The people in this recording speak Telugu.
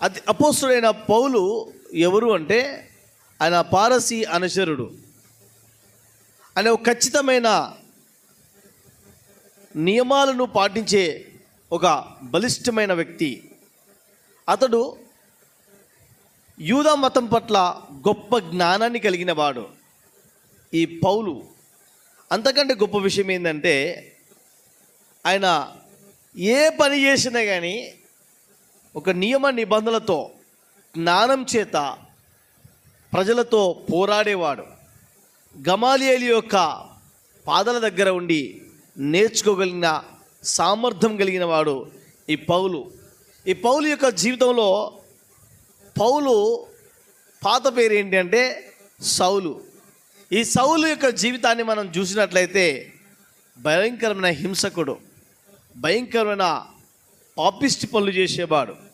అపోస్తుడైన పౌలు ఎవరు అంటే ఆయన పారసీ అనుచరుడు. ఆయన ఒక ఖచ్చితమైన నియమాలను పాటించే ఒక బలిష్టమైన వ్యక్తి. అతడు యూదా మతం పట్ల గొప్ప జ్ఞానాన్ని కలిగిన వాడు. ఈ పౌలు అంతకంటే గొప్ప విషయం ఏంటంటే ఆయన ఏ పని చేసినా కానీ ఒక నియమ నిబంధనలతో జ్ఞానం చేత ప్రజలతో పోరాడేవాడు. గమాలియేలు యొక్క పాదాల దగ్గర ఉండి నేర్చుకోగలిగిన సామర్థ్యం కలిగిన వాడు ఈ పౌలు. ఈ పౌలు యొక్క జీవితంలో పౌలు పాత పేరు ఏంటి అంటే సౌలు. ఈ సౌలు యొక్క జీవితాన్ని మనం చూసినట్లయితే భయంకరమైన హింసకుడు, భయంకరమైన పాపిష్టి పనులు చేసేవాడు.